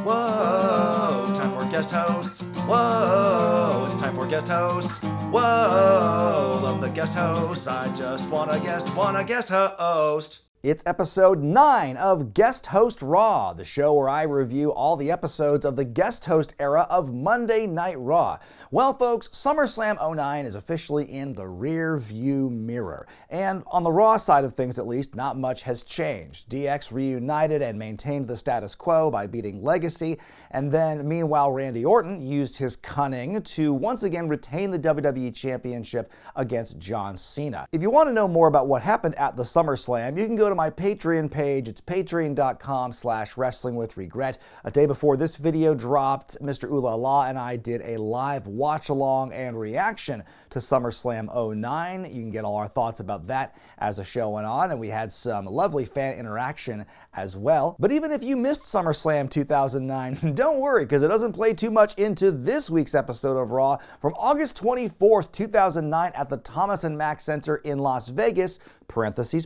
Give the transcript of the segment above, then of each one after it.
Whoa, time for guest hosts. Whoa, it's time for guest hosts. Whoa, love the guest hosts. I just want a guest host. It's episode 9 of Guest Host Raw, the show where I review all the episodes of the guest host era of Monday Night Raw. Well, folks, SummerSlam 09 is officially in the rear view mirror. And on the Raw side of things, at least, not much has changed. DX reunited and maintained the status quo by beating Legacy. And then, meanwhile, Randy Orton used his cunning to once again retain the WWE Championship against John Cena. If you want to know more about what happened at the SummerSlam, you can go to my Patreon page. It's patreon.com/wrestlingwithwregret. A day before this video dropped, Mr. Ooh La La and I did a live watch-along and reaction to SummerSlam 09. You can get all our thoughts about that as the show went on, and we had some lovely fan interaction as well. But even if you missed SummerSlam 2009, don't worry, because it doesn't play too much into this week's episode of Raw from August 24th, 2009 at the Thomas and Mack Center in Las Vegas,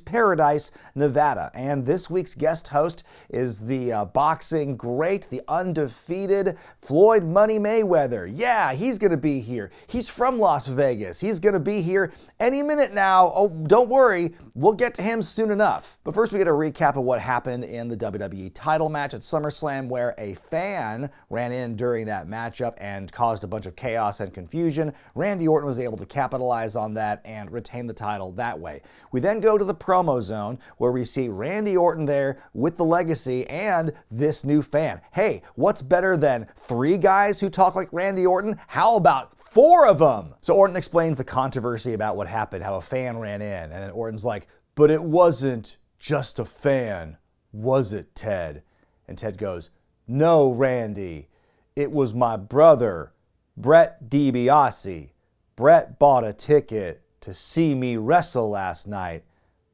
Paradise, Nevada. And this week's guest host is the boxing great, the undefeated Floyd Money Mayweather. Yeah, he's going to be here. He's from Las Vegas. He's going to be here any minute now. Oh, don't worry. We'll get to him soon enough. But first we get a recap of what happened in the WWE title match at SummerSlam, where a fan ran in during that matchup and caused a bunch of chaos and confusion. Randy Orton was able to capitalize on that and retain the title that way. We then go to the promo zone, where we see Randy Orton there with the Legacy and this new fan. Hey, what's better than 3 guys who talk like Randy Orton? How about 4 of them? So Orton explains the controversy about what happened, how a fan ran in, and then Orton's like, but it wasn't just a fan, was it, Ted? And Ted goes, no, Randy, it was my brother, Brett DiBiase. Brett bought a ticket to see me wrestle last night,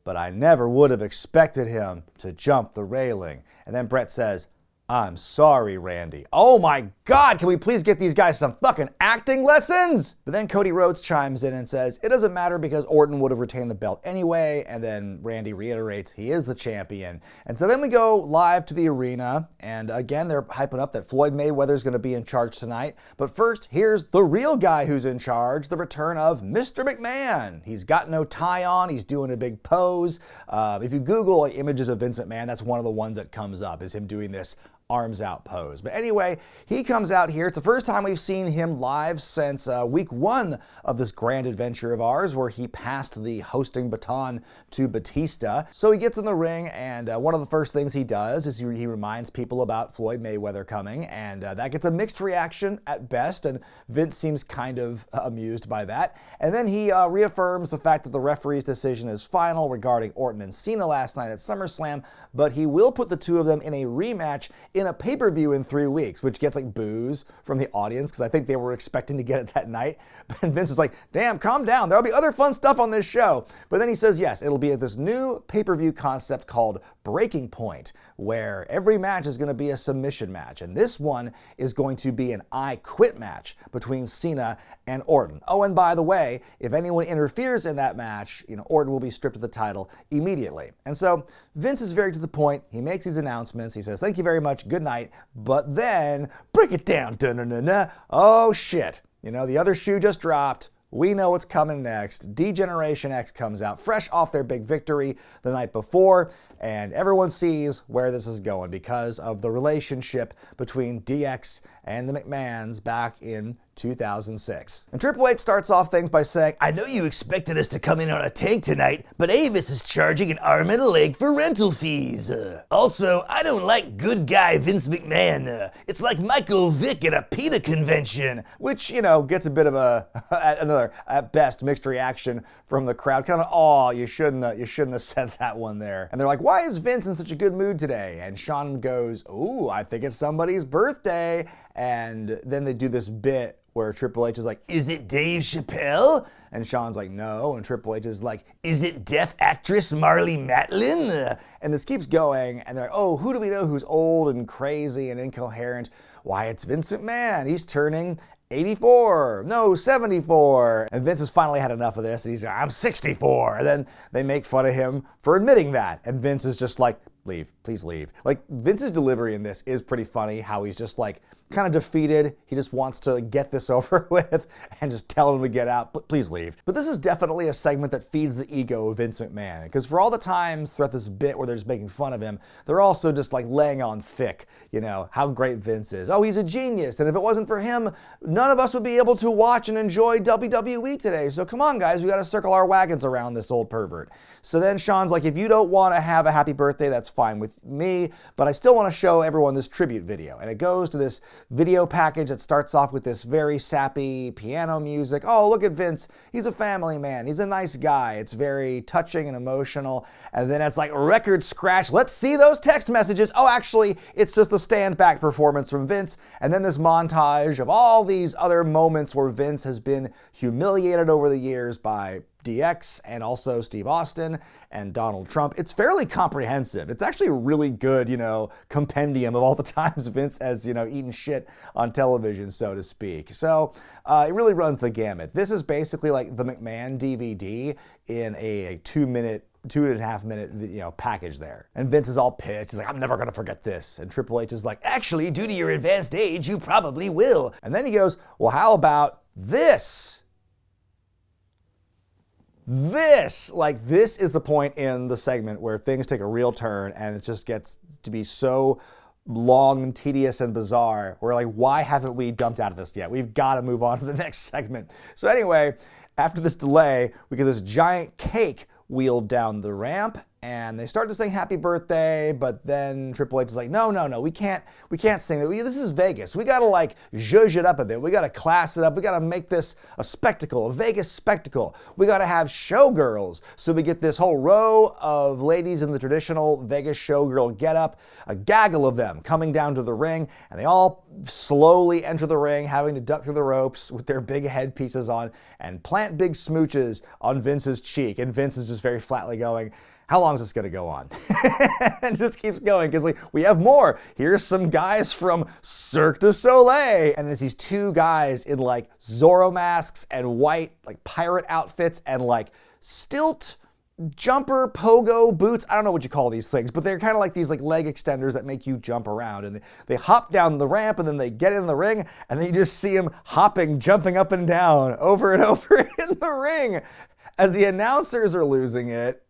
but I never would have expected him to jump the railing. And then Brett says, I'm sorry, Randy. Oh my God, can we please get these guys some fucking acting lessons? But then Cody Rhodes chimes in and says, it doesn't matter because Orton would have retained the belt anyway. And then Randy reiterates he is the champion. And so then we go live to the arena. And again, they're hyping up that Floyd Maywheather is going to be in charge tonight. But first, here's the real guy who's in charge, the return of Mr. McMahon. He's got no tie on. He's doing a big pose. If you Google images of Vince McMahon, that's one of the ones that comes up, is him doing this arms out pose. But anyway, he comes out here. It's the first time we've seen him live since week 1 of this grand adventure of ours, where he passed the hosting baton to Batista. So he gets in the ring, and one of the first things he does is he reminds people about Floyd Mayweather coming, and that gets a mixed reaction at best, and Vince seems kind of amused by that. And then he reaffirms the fact that the referee's decision is final regarding Orton and Cena last night at SummerSlam, but he will put the two of them in a rematch in a pay-per-view in 3 weeks, which gets like boos from the audience because I think they were expecting to get it that night. But Vince was like, damn, calm down. There'll be other fun stuff on this show. But then he says, yes, it'll be at this new pay-per-view concept called Breaking Point, where every match is going to be a submission match. And this one is going to be an I Quit match between Cena and Orton. Oh, and by the way, if anyone interferes in that match, Orton will be stripped of the title immediately. And so Vince is very to the point. He makes these announcements. He says, thank you very much. Good night. But then, break it down. Da-na-na-na. Oh, shit. The other shoe just dropped. We know what's coming next. D-Generation X comes out fresh off their big victory the night before, and everyone sees where this is going because of the relationship between DX and the McMahons back in 2006. And Triple H starts off things by saying, I know you expected us to come in on a tank tonight, but Avis is charging an arm and a leg for rental fees. Also, I don't like good guy Vince McMahon. It's like Michael Vick at a PETA convention, which, gets a bit of another, at best, mixed reaction from the crowd. Kind of, oh, you shouldn't have said that one there. And they're like, why is Vince in such a good mood today? And Sean goes, ooh, I think it's somebody's birthday. And then they do this bit where Triple H is like, is it Dave Chappelle? And Sean's like, no. And Triple H is like, is it deaf actress Marlee Matlin? And this keeps going. And they're like, oh, who do we know who's old and crazy and incoherent? Why, it's Vince McMahon. He's turning 84, no, 74. And Vince has finally had enough of this. And he's like, I'm 64. And then they make fun of him for admitting that. And Vince is just like, leave, please leave. Like, Vince's delivery in this is pretty funny, how he's just like kind of defeated. He just wants to get this over with and just tell him to get out, please leave. But this is definitely a segment that feeds the ego of Vince McMahon, because for all the times throughout this bit where they're just making fun of him, they're also just like laying on thick, you know, how great Vince is. Oh, he's a genius, and if it wasn't for him, none of us would be able to watch and enjoy WWE today. So come on, guys, we gotta circle our wagons around this old pervert. So then Shawn's like, if you don't want to have a happy birthday, that's fine with me, but I still want to show everyone this tribute video. And it goes to this video package that starts off with this very sappy piano music. Oh, look at Vince. He's a family man. He's a nice guy. It's very touching and emotional. And then it's like record scratch. Let's see those text messages. Oh, actually, it's just the stand back performance from Vince. And then this montage of all these other moments where Vince has been humiliated over the years by DX and also Steve Austin and Donald Trump. It's fairly comprehensive. It's actually a really good, you know, compendium of all the times Vince has, you know, eaten shit on television, so to speak. So it really runs the gamut. This is basically like the McMahon DVD in a 2.5 minute, you know, package there. And Vince is all pissed. He's like, I'm never gonna forget this. And Triple H is like, actually, due to your advanced age, you probably will. And then he goes, well, how about this? This is the point in the segment where things take a real turn and it just gets to be so long and tedious and bizarre. We're like, why haven't we dumped out of this yet? We've got to move on to the next segment. So anyway, after this delay, we get this giant cake wheeled down the ramp, and they start to sing happy birthday, but then Triple H is like, no, we can't sing that. This is Vegas. We gotta like zhuzh it up a bit. We gotta class it up. We gotta make this a spectacle, a Vegas spectacle. We gotta have showgirls. So we get this whole row of ladies in the traditional Vegas showgirl getup, a gaggle of them coming down to the ring, and they all slowly enter the ring, having to duck through the ropes with their big headpieces on and plant big smooches on Vince's cheek. And Vince is just very flatly going, how long is this gonna go on? And just keeps going, because like, we have more. Here's some guys from Cirque du Soleil. And there's these two guys in like Zorro masks and white like pirate outfits and like stilt jumper pogo boots. I don't know what you call these things, but they're kind of like these like leg extenders that make you jump around. And they hop down the ramp, and then they get in the ring, and then you just see them hopping, jumping up and down over and over in the ring, as the announcers are losing it,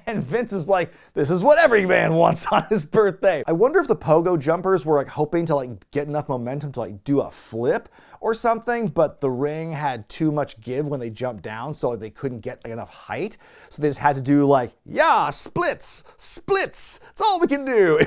and Vince is like, this is what every man wants on his birthday. I wonder if the pogo jumpers were like hoping to like get enough momentum to like do a flip or something, but the ring had too much give when they jumped down, so they couldn't get like enough height. So they just had to do like, yeah, splits. That's all we can do.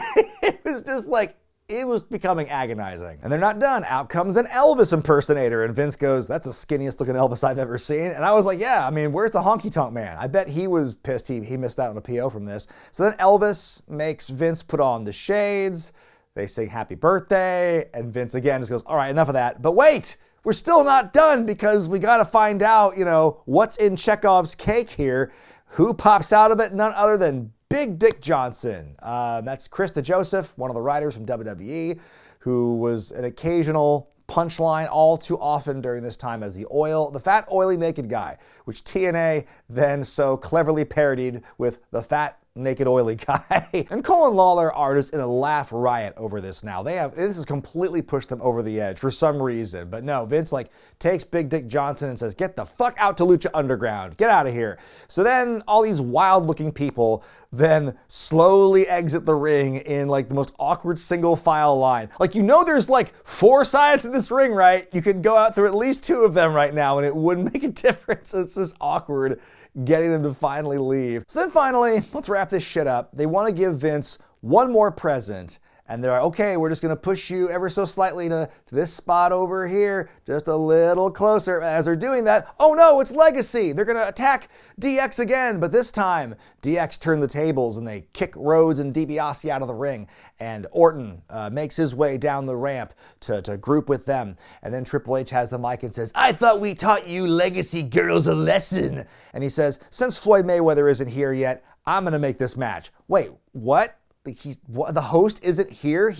It was just like, it was becoming agonizing. And they're not done. Out comes an Elvis impersonator, and Vince goes, that's the skinniest looking Elvis I've ever seen. And I was like, yeah, I mean, where's the honky tonk man? I bet he was pissed he missed out on a PO from this. So then Elvis makes Vince put on the shades. They sing happy birthday, and Vince again just goes, all right, enough of that. But wait, we're still not done, because we gotta find out, you know, what's in Chekhov's cake here. Who pops out of it? None other than Big Dick Johnson. That's Chris DeJoseph, one of the writers from WWE, who was an occasional punchline all too often during this time as the fat, oily, naked guy, which TNA then so cleverly parodied with the fat, naked, oily guy. And Cole and Lawler are just in a laugh riot over this now. This has completely pushed them over the edge for some reason. But no, Vince like takes Big Dick Johnson and says, get the fuck out to Lucha Underground. Get out of here. So then all these wild looking people then slowly exit the ring in like the most awkward single file line. Like, you know, there's like 4 sides to this ring, right? You could go out through at least 2 of them right now and it wouldn't make a difference. It's just awkward getting them to finally leave. So then finally, let's wrap this shit up. They want to give Vince one more present, and they're like, okay, we're just gonna push you ever so slightly to this spot over here, just a little closer. And as they're doing that, oh no, it's Legacy. They're gonna attack DX again, but this time, DX turned the tables and they kick Rhodes and DiBiase out of the ring, and Orton makes his way down the ramp to group with them. And then Triple H has the mic and says, I thought we taught you Legacy girls a lesson. And he says, since Floyd Mayweather isn't here yet, I'm gonna make this match. Wait, what? The host isn't here?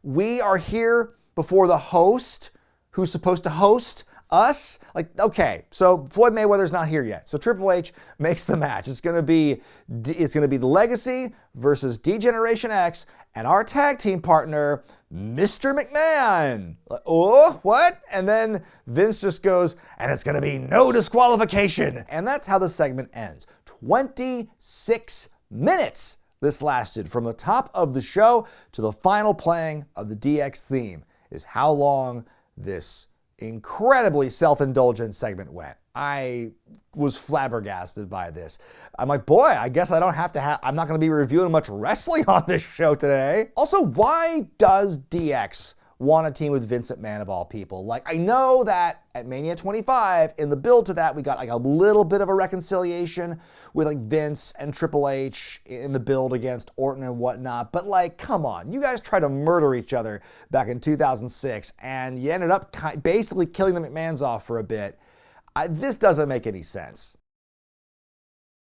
We are here before the host, who's supposed to host. Us? Like, okay, so Floyd Mayweather's not here yet. So Triple H makes the match. It's gonna be the Legacy versus D-Generation X and our tag team partner, Mr. McMahon. Like, oh, what? And then Vince just goes, and it's gonna be no disqualification. And that's how the segment ends. 26 minutes this lasted, from the top of the show to the final playing of the DX theme, is how long this incredibly self-indulgent segment went. I was flabbergasted by this. I'm like, boy, I guess I don't have to I'm not going to be reviewing much wrestling on this show today. Also, why does DX want a team with Vince McMahon of all people? Like, I know that at Mania 25, in the build to that, we got like a little bit of a reconciliation with like Vince and Triple H in the build against Orton and whatnot. But like, come on, you guys tried to murder each other back in 2006, and you ended up basically killing the McMahons off for a bit. This doesn't make any sense.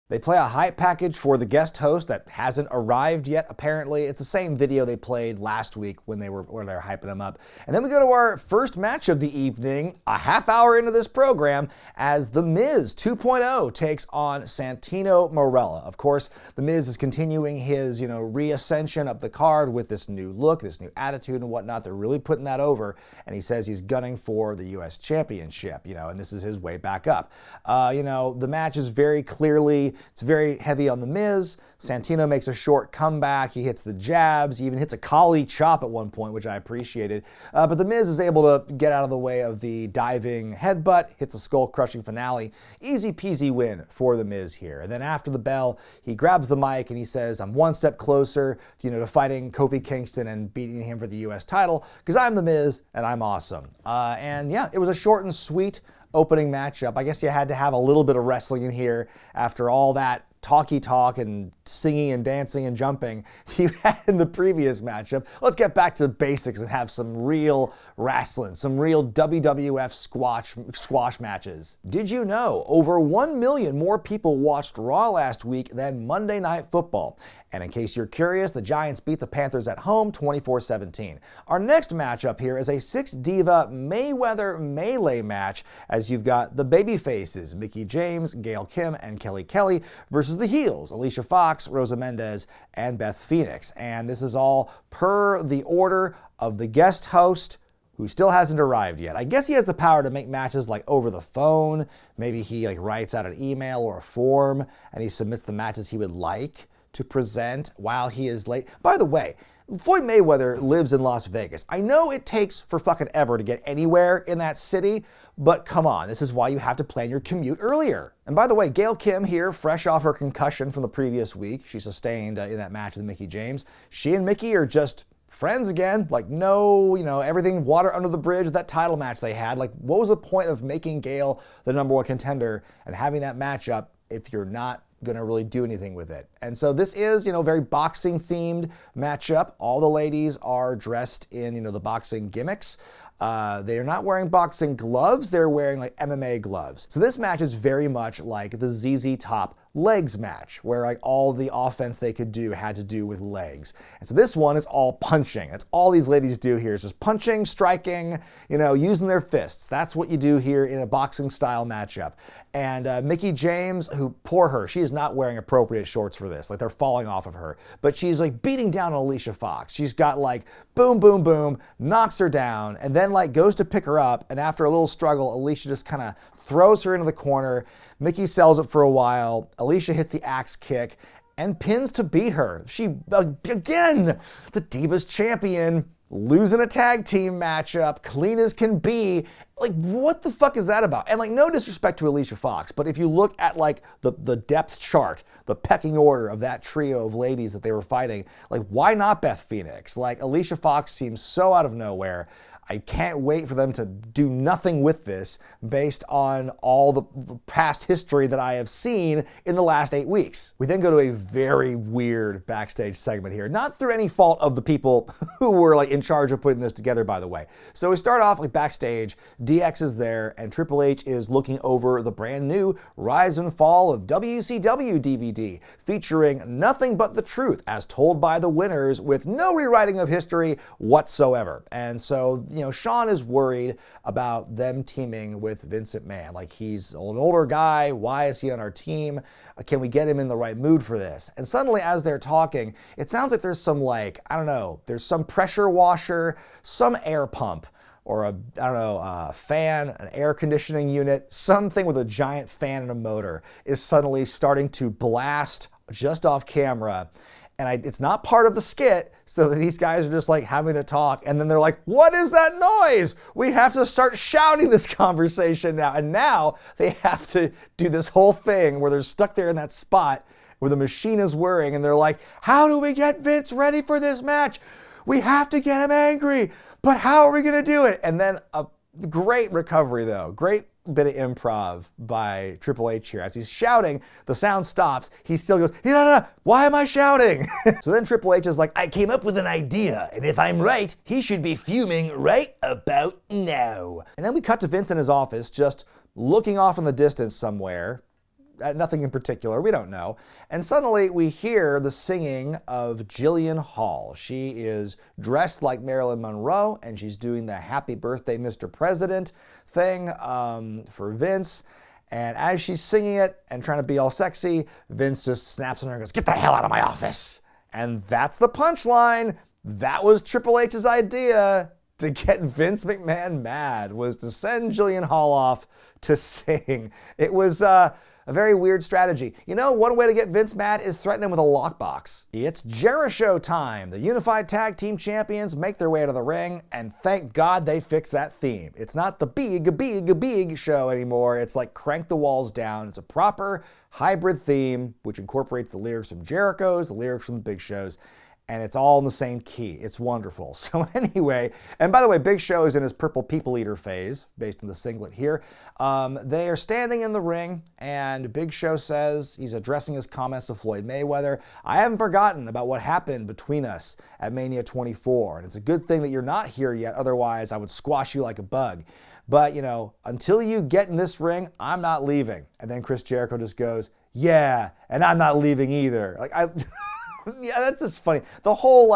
They play a hype package for the guest host that hasn't arrived yet, apparently. It's the same video they played last week when they were hyping him up. And then we go to our first match of the evening, a half hour into this program, as The Miz 2.0 takes on Santino Marella. Of course, The Miz is continuing his, reascension up the card with this new look, this new attitude and whatnot. They're really putting that over, and he says he's gunning for the U.S. Championship, and this is his way back up. The match is very clearly, it's very heavy on The Miz. Santino makes a short comeback. He hits the jabs. He even hits a Kali chop at one point, which I appreciated. But The Miz is able to get out of the way of the diving headbutt, hits a skull-crushing finale. Easy peasy win for The Miz here. And then after the bell, he grabs the mic and he says, I'm one step closer to fighting Kofi Kingston and beating him for the U.S. title, because I'm The Miz and I'm awesome. And yeah, it was a short and sweet opening matchup. I guess you had to have a little bit of wrestling in here after all that talky talk and singing and dancing and jumping you had in the previous matchup. Let's get back to basics and have some real wrestling, some real WWF squash matches. Did you know over 1 million more people watched Raw last week than Monday Night Football? And in case you're curious, the Giants beat the Panthers at home 24-17. Our next matchup here is a 6-diva Mayweather melee match, as you've got the baby faces, Mickie James, Gail Kim, and Kelly Kelly, versus the heels, Alicia Fox, Rosa Mendez, and Beth Phoenix. And this is all per the order of the guest host, who still hasn't arrived yet. I guess he has the power to make matches like over the phone. Maybe he writes out an email or a form and he submits the matches he would like to present while he is late. By the way, Floyd Mayweather lives in Las Vegas. I know it takes for fucking ever to get anywhere in that city, but come on, this is why you have to plan your commute earlier. And by the way, Gail Kim here, fresh off her concussion from the previous week, she sustained in that match with Mickie James. She and Mickie are just friends again. Everything water under the bridge with that title match they had. Like, what was the point of making Gail the #1 contender and having that matchup if you're not going to really do anything with it? And so this is, very boxing themed matchup. All the ladies are dressed in, the boxing gimmicks. They are not wearing boxing gloves. They're wearing MMA gloves. So this match is very much like the ZZ Top legs match, where all the offense they could do had to do with legs. And so this one is all punching. That's all these ladies do here, is just punching, striking, using their fists. That's what you do here in a boxing style matchup. And Mickie James, who, poor her, she is not wearing appropriate shorts for this. They're falling off of her. But she's beating down on Alicia Fox. She's got boom, boom, boom, knocks her down, and then goes to pick her up. And after a little struggle, Alicia just kind of throws her into the corner. Mickie sells it for a while. Alicia hits the axe kick and pins to beat her. She, again, the Divas champion, losing a tag team matchup, clean as can be. What the fuck is that about? And no disrespect to Alicia Fox, but if you look at the depth chart, the pecking order of that trio of ladies that they were fighting, why not Beth Phoenix? Alicia Fox seems so out of nowhere. I can't wait for them to do nothing with this based on all the past history that I have seen in the last 8 weeks. We then go to a very weird backstage segment here, not through any fault of the people who were in charge of putting this together, by the way. So we start off backstage, DX is there, and Triple H is looking over the brand new Rise and Fall of WCW DVD, featuring nothing but the truth as told by the winners with no rewriting of history whatsoever. And so, Sean is worried about them teaming with Vince McMahon. Like, he's an older guy. Why is he on our team? Can we get him in the right mood for this? And suddenly, as they're talking, it sounds like there's some, like, I don't know, there's some pressure washer, some air pump, or a fan, an air conditioning unit, something with a giant fan and a motor is suddenly starting to blast just off camera. And it's not part of the skit, so these guys are just like having to talk, and then they're like, what is that noise? We have to start shouting this conversation now. And now they have to do this whole thing where they're stuck there in that spot where the machine is whirring, and they're like, how do we get Vince ready for this match? We have to get him angry, but how are we gonna do it? And then a great recovery though, great bit of improv by Triple H here. As he's shouting, the sound stops. He still goes, no, why am I shouting? So then Triple H is like, I came up with an idea, and if I'm right, he should be fuming right about now. And then we cut to Vince in his office, just looking off in the distance somewhere, at nothing in particular, we don't know. And suddenly we hear the singing of Jillian Hall. She is dressed like Marilyn Monroe, and she's doing the Happy Birthday, Mr. President thing for Vince. And as she's singing it and trying to be all sexy, Vince just snaps on her and goes, get the hell out of my office. And that's the punchline. That was Triple H's idea to get Vince McMahon mad, was to send Jillian Hall off to sing. It was a very weird strategy. One way to get Vince mad is threaten him with a lockbox. It's Jericho time. The Unified Tag Team Champions make their way to the ring, and thank God they fixed that theme. It's not the big show anymore. It's like Crank the Walls Down. It's a proper hybrid theme, which incorporates the lyrics from Jericho's, the lyrics from the Big Show's, and it's all in the same key. It's wonderful. So anyway, and by the way, Big Show is in his purple people eater phase, based on the singlet here. They are standing in the ring, and Big Show says, he's addressing his comments to Floyd Mayweather, I haven't forgotten about what happened between us at Mania 24, and it's a good thing that you're not here yet, otherwise I would squash you like a bug. But, until you get in this ring, I'm not leaving. And then Chris Jericho just goes, yeah, and I'm not leaving either. Yeah, that's just funny. The whole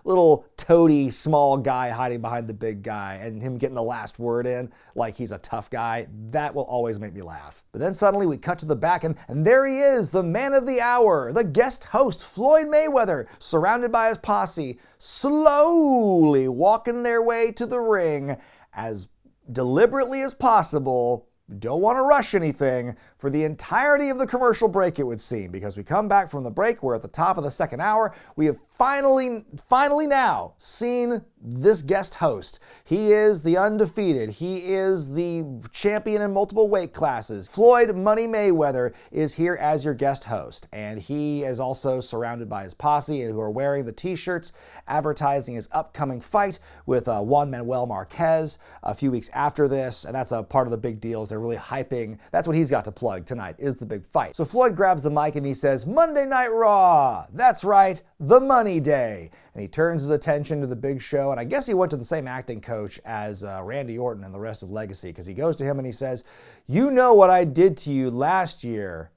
little toady small guy hiding behind the big guy and him getting the last word in like he's a tough guy, that will always make me laugh. But then suddenly we cut to the back and there he is, the man of the hour, the guest host, Floyd Maywheather, surrounded by his posse, slowly walking their way to the ring as deliberately as possible. Don't want to rush anything for the entirety of the commercial break, it would seem, because we come back from the break, we're at the top of the second hour. We have finally now seen this guest host. He is the undefeated. He is the champion in multiple weight classes. Floyd Money Mayweather is here as your guest host, and he is also surrounded by his posse who are wearing the t-shirts advertising his upcoming fight with Juan Manuel Marquez a few weeks after this, and that's a part of the big deal. They're really hyping. That's what he's got to plug tonight, is the big fight. So Floyd grabs the mic and he says, Monday Night Raw. That's right, the Money Day. And he turns his attention to the Big Show, and I guess he went to the same acting coach as Randy Orton and the rest of Legacy, because he goes to him and he says, you know what I did to you last year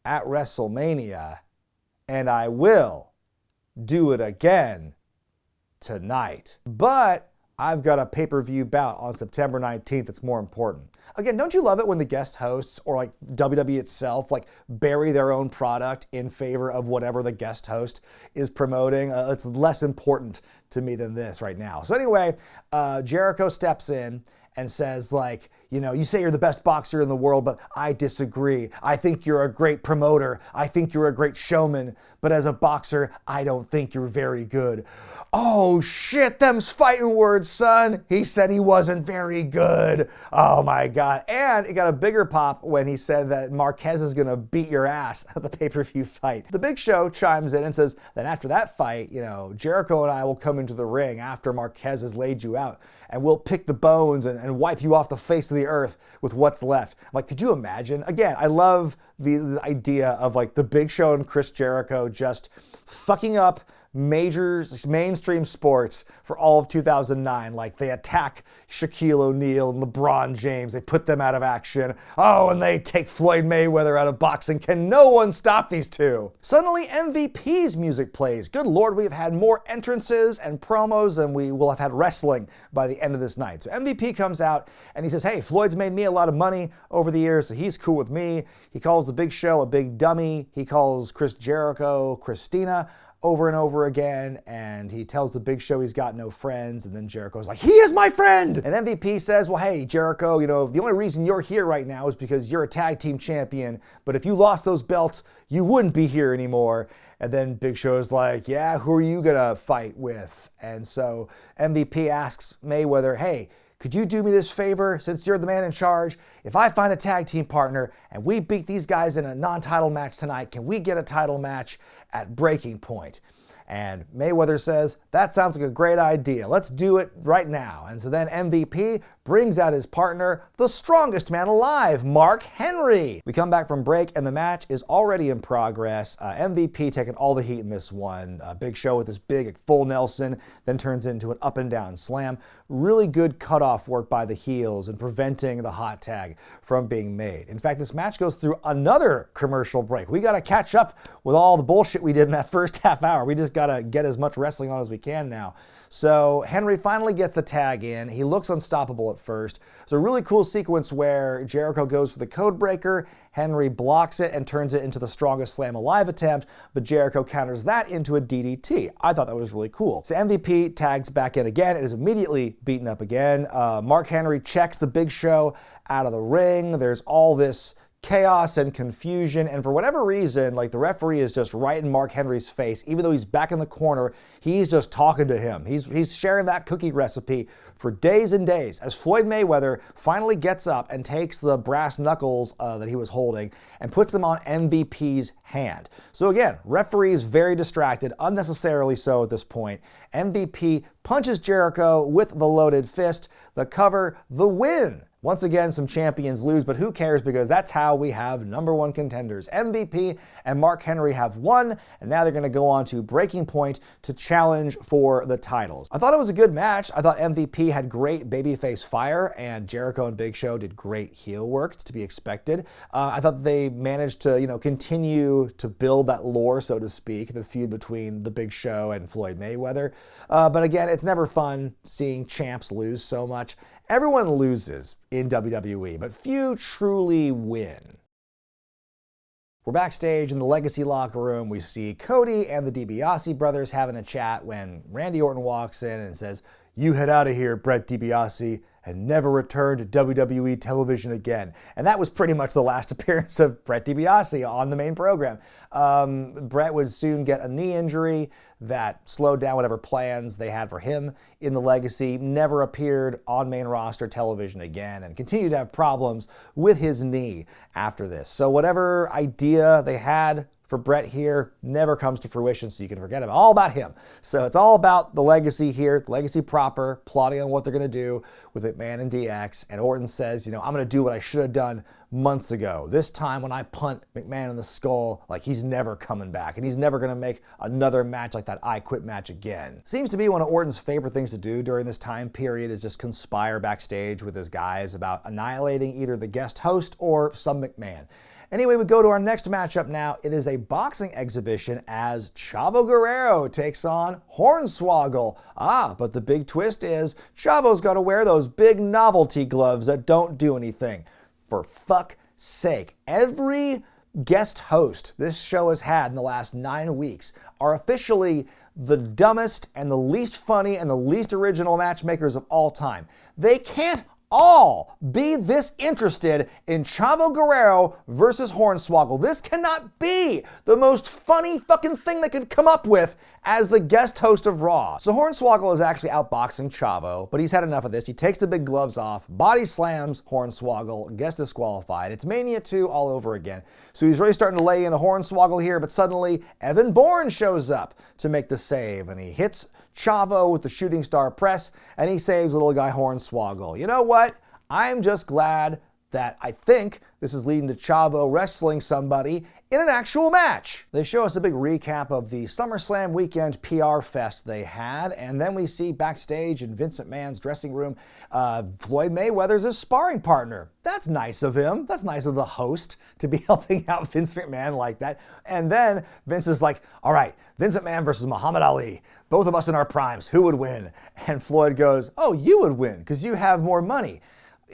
at WrestleMania, and I will do it again tonight. But I've got a pay-per-view bout on September 19th that's more important. Again, don't you love it when the guest hosts or WWE itself bury their own product in favor of whatever the guest host is promoting? It's less important to me than this right now. So anyway, Jericho steps in and says you say you're the best boxer in the world, but I disagree. I think you're a great promoter. I think you're a great showman, but as a boxer, I don't think you're very good. Oh shit, them's fighting words, son. He said he wasn't very good. Oh my God. And it got a bigger pop when he said that Marquez is gonna beat your ass at the pay-per-view fight. The Big Show chimes in and says that after that fight, Jericho and I will come into the ring after Marquez has laid you out, and we'll pick the bones and wipe you off the face of the earth with what's left. Could you imagine? Again, I love the idea of the Big Show and Chris Jericho just fucking up major mainstream sports for all of 2009. Like they attack Shaquille O'Neal and LeBron James. They put them out of action. Oh, and they take Floyd Mayweather out of boxing. Can no one stop these two? Suddenly MVP's music plays. Good Lord, we've had more entrances and promos than we will have had wrestling by the end of this night. So MVP comes out and he says, hey, Floyd's made me a lot of money over the years, so he's cool with me. He calls the Big Show a big dummy. He calls Chris Jericho Christina over and over again, and he tells the Big Show he's got no friends, and then Jericho's like, he is my friend! And MVP says, well, hey, Jericho, you know, the only reason you're here right now is because you're a tag team champion, but if you lost those belts, you wouldn't be here anymore. And then Big Show's like, yeah, who are you gonna fight with? And so MVP asks Mayweather, hey, could you do me this favor, since you're the man in charge? If I find a tag team partner and we beat these guys in a non-title match tonight, can we get a title match at Breaking Point? And Mayweather says, that sounds like a great idea. Let's do it right now. And so then MVP brings out his partner, the strongest man alive, Mark Henry. We come back from break and the match is already in progress. MVP taking all the heat in this one. Big Show with this big full Nelson, then turns into an up and down slam. Really good cutoff work by the heels and preventing the hot tag from being made. In fact, this match goes through another commercial break. We got to catch up with all the bullshit we did in that first half hour. We just got to get as much wrestling on as we can now. So Henry finally gets the tag in. He looks unstoppable at first. It's a really cool sequence where Jericho goes for the code breaker, Henry blocks it and turns it into the strongest slam alive attempt, but Jericho counters that into a DDT. I thought that was really cool. So MVP tags back in again and is immediately beaten up again. Mark Henry checks the Big Show out of the ring. There's all this chaos and confusion, and for whatever reason, like the referee is just right in Mark Henry's face. Even though he's back in the corner, he's just talking to him. He's sharing that cookie recipe for days and days as Floyd Mayweather finally gets up and takes the brass knuckles that he was holding and puts them on MVP's hand. So again, referee is very distracted, unnecessarily so at this point. MVP punches Jericho with the loaded fist, the cover, the win. Once again, some champions lose, but who cares, because that's how we have number one contenders. MVP and Mark Henry have won, and now they're going to go on to Breaking Point to challenge for the titles. I thought it was a good match. I thought MVP had great babyface fire, and Jericho and Big Show did great heel work. It's to be expected. I thought they managed to, continue to build that lore, so to speak, the feud between the Big Show and Floyd Mayweather. But again, it's never fun seeing champs lose so much. Everyone loses in WWE, but few truly win. We're backstage in the Legacy locker room. We see Cody and the DiBiase brothers having a chat when Randy Orton walks in and says, "You head out of here, Brett DiBiase, and never return to WWE television again." And that was pretty much the last appearance of Brett DiBiase on the main program. Brett would soon get a knee injury that slowed down whatever plans they had for him in the Legacy, never appeared on main roster television again, and continued to have problems with his knee after this. So whatever idea they had for Brett here never comes to fruition, so you can forget all about him. So it's all about the Legacy here, the Legacy proper, plotting on what they're going to do with McMahon and DX. And Orton says, I'm going to do what I should have done months ago. This time when I punt McMahon in the skull, like he's never coming back, and he's never going to make another match like that I Quit match again. Seems to be one of Orton's favorite things to do during this time period is just conspire backstage with his guys about annihilating either the guest host or some McMahon. Anyway, we go to our next matchup now. It is a boxing exhibition as Chavo Guerrero takes on Hornswoggle. But the big twist is Chavo's got to wear those big novelty gloves that don't do anything. For fuck's sake, every guest host this show has had in the last 9 weeks are officially the dumbest and the least funny and the least original matchmakers of all time. They can't all be this interested in Chavo Guerrero versus Hornswoggle. This cannot be the most funny fucking thing they could come up with as the guest host of Raw. So Hornswoggle is actually outboxing Chavo, but he's had enough of this. He takes the big gloves off, body slams Hornswoggle, gets disqualified. It's Mania 2 all over again. So he's really starting to lay into Hornswoggle here, but suddenly Evan Bourne shows up to make the save, and he hits Chavo with the shooting star press, and he saves little guy Hornswoggle. You know what? I'm just glad that I think this is leading to Chavo wrestling somebody in an actual match. They show us a big recap of the SummerSlam weekend PR fest they had, and then we see backstage in Vince McMahon's dressing room, Floyd Mayweather's his sparring partner. That's nice of him. That's nice of the host to be helping out Vince McMahon like that. And then Vince is like, all right, Vince McMahon versus Muhammad Ali. Both of us in our primes. Who would win? And Floyd goes, oh, you would win because you have more money.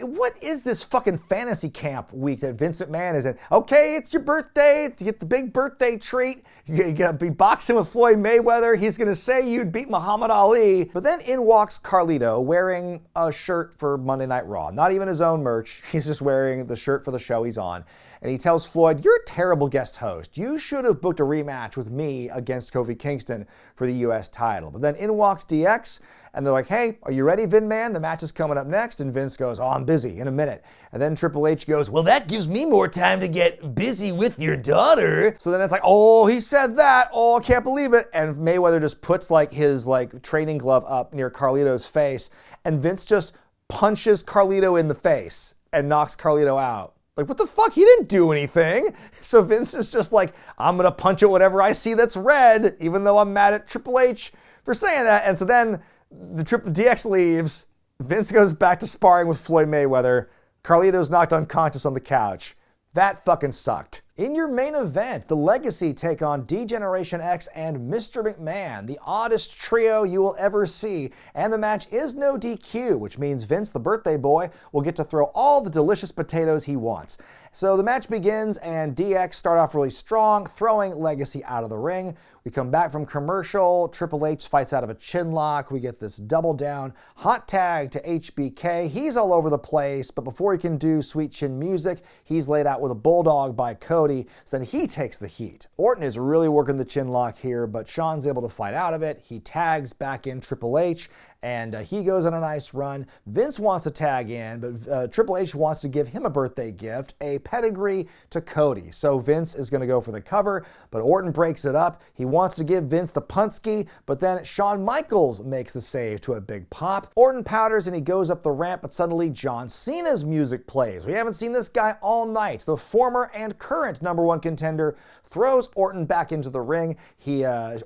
What is this fucking fantasy camp week that Vince McMahon is in? Okay, it's your birthday. You get the big birthday treat. You're going to be boxing with Floyd Mayweather. He's going to say you'd beat Muhammad Ali. But then in walks Carlito wearing a shirt for Monday Night Raw. Not even his own merch. He's just wearing the shirt for the show he's on. And he tells Floyd, you're a terrible guest host. You should have booked a rematch with me against Kofi Kingston for the U.S. title. But then in walks DX, and they're like, hey, are you ready, Vin Man? The match is coming up next. And Vince goes, oh, I'm busy in a minute. And then Triple H goes, well, that gives me more time to get busy with your daughter. So then it's like, oh, he said that. Oh, I can't believe it. And Mayweather just puts like his training glove up near Carlito's face. And Vince just punches Carlito in the face and knocks Carlito out. Like, what the fuck? He didn't do anything. So Vince is just like, I'm going to punch at whatever I see that's red, even though I'm mad at Triple H for saying that. And so then the DX leaves. Vince goes back to sparring with Floyd Mayweather. Carlito's knocked unconscious on the couch. That fucking sucked. In your main event, the Legacy take on D-Generation X and Mr. McMahon, the oddest trio you will ever see. And the match is no DQ, which means Vince, the birthday boy, will get to throw all the delicious potatoes he wants. So the match begins, and DX start off really strong, throwing Legacy out of the ring. We come back from commercial. Triple H fights out of a chin lock. We get this double down hot tag to HBK. He's all over the place, but before he can do sweet chin music, he's laid out with a bulldog by Cody. So then he takes the heat. Orton is really working the chin lock here, but Shawn's able to fight out of it. He tags back in Triple H, and he goes on a nice run. Vince wants to tag in, but Triple H wants to give him a birthday gift, a pedigree to Cody. So Vince is going to go for the cover, but Orton breaks it up. He wants to give Vince the punski, but then Shawn Michaels makes the save to a big pop. Orton powders and he goes up the ramp, but suddenly John Cena's music plays. We haven't seen this guy all night. The former and current #1 contender throws Orton back into the ring.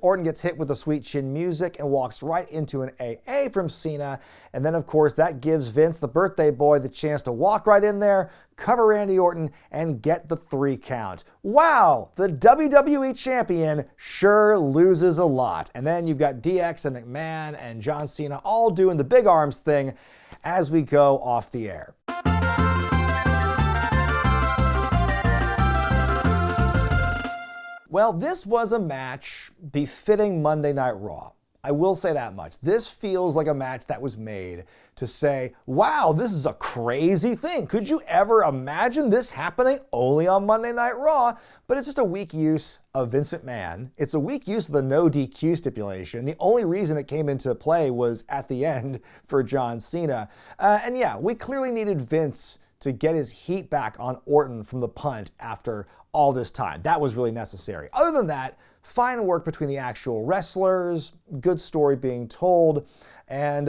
Orton gets hit with the sweet chin music and walks right into an AA from Cena. And then, of course, that gives Vince, the birthday boy, the chance to walk right in there, cover Randy Orton, and get the 3 count. Wow, the WWE champion sure loses a lot. And then you've got DX and McMahon and John Cena all doing the big arms thing as we go off the air. Well, this was a match befitting Monday Night Raw. I will say that much. This feels like a match that was made to say, wow, this is a crazy thing. Could you ever imagine this happening only on Monday Night Raw? But it's just a weak use of Vince McMahon. It's a weak use of the no DQ stipulation. The only reason it came into play was at the end for John Cena. And yeah, we clearly needed Vince to get his heat back on Orton from the punt after all this time. That was really necessary. Other than that, fine work between the actual wrestlers, good story being told, and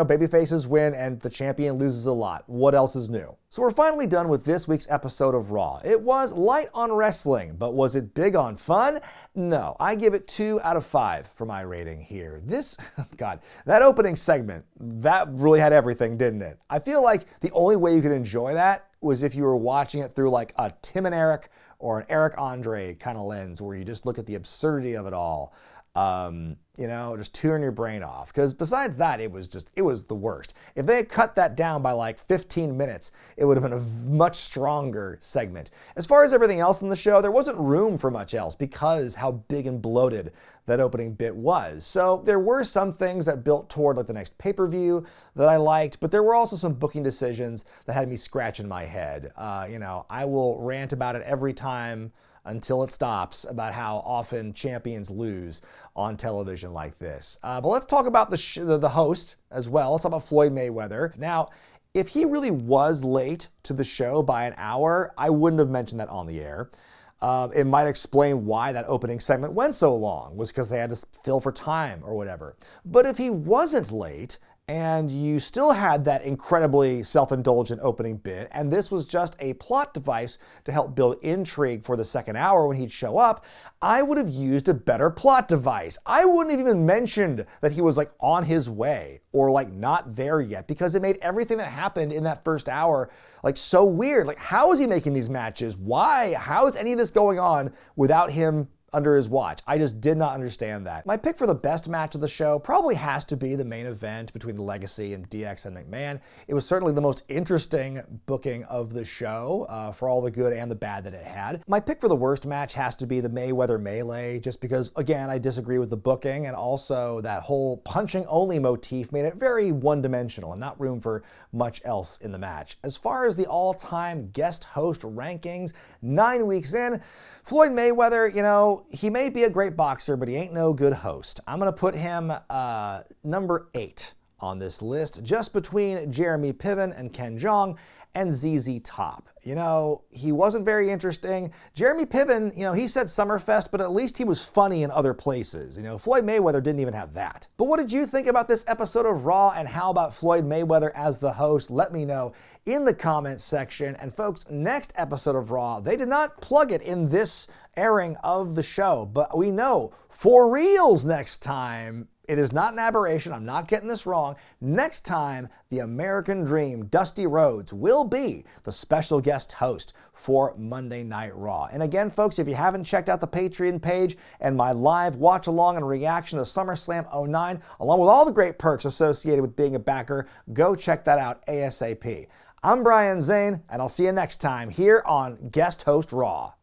baby faces win and the champion loses a lot. What else is new? So we're finally done with this week's episode of Raw. It was light on wrestling, but was it big on fun? No, I give it 2 out of 5 for my rating here. That opening segment, that really had everything, didn't it? I feel like the only way you could enjoy that was if you were watching it through like a Tim and Eric or an Eric Andre kind of lens where you just look at the absurdity of it all. Just turn your brain off. Because besides that, it was the worst. If they had cut that down by like 15 minutes, it would have been a much stronger segment. As far as everything else in the show, there wasn't room for much else because how big and bloated that opening bit was. So there were some things that built toward like the next pay-per-view that I liked, but there were also some booking decisions that had me scratching my head. I will rant about it every time until it stops about how often champions lose on television like this. But let's talk about the host as well. Let's talk about Floyd Mayweather. Now, if he really was late to the show by an hour, I wouldn't have mentioned that on the air. It might explain why that opening segment went so long, was because they had to fill for time or whatever. But if he wasn't late and you still had that incredibly self-indulgent opening bit, and this was just a plot device to help build intrigue for the second hour when he'd show up, I would have used a better plot device. I wouldn't have even mentioned that he was like on his way or like not there yet, because it made everything that happened in that first hour like so weird. Like, how is he making these matches? Why? How is any of this going on without him under his watch? I just did not understand that. My pick for the best match of the show probably has to be the main event between the Legacy and DX and McMahon. It was certainly the most interesting booking of the show, for all the good and the bad that it had. My pick for the worst match has to be the Mayweather Melee, just because, again, I disagree with the booking, and also that whole punching only motif made it very one-dimensional and not room for much else in the match. As far as the all-time guest host rankings, 9 weeks in, Floyd Mayweather, you know, he may be a great boxer, but he ain't no good host. I'm going to put him number 8 on this list, just between Jeremy Piven and Ken Jeong and ZZ Top. You know, he wasn't very interesting. Jeremy Piven, you know, he said Summerfest, but at least he was funny in other places. You know, Floyd Mayweather didn't even have that. But what did you think about this episode of Raw, and how about Floyd Mayweather as the host? Let me know in the comments section. And folks, next episode of Raw, they did not plug it in this airing of the show, but we know for reals next time, it is not an aberration, I'm not getting this wrong. Next time, the American Dream, Dusty Rhodes, will be the special guest host for Monday Night Raw. And again, folks, if you haven't checked out the Patreon page and my live watch-along and reaction to SummerSlam 09, along with all the great perks associated with being a backer, go check that out ASAP. I'm Brian Zane, and I'll see you next time here on Guest Host Raw.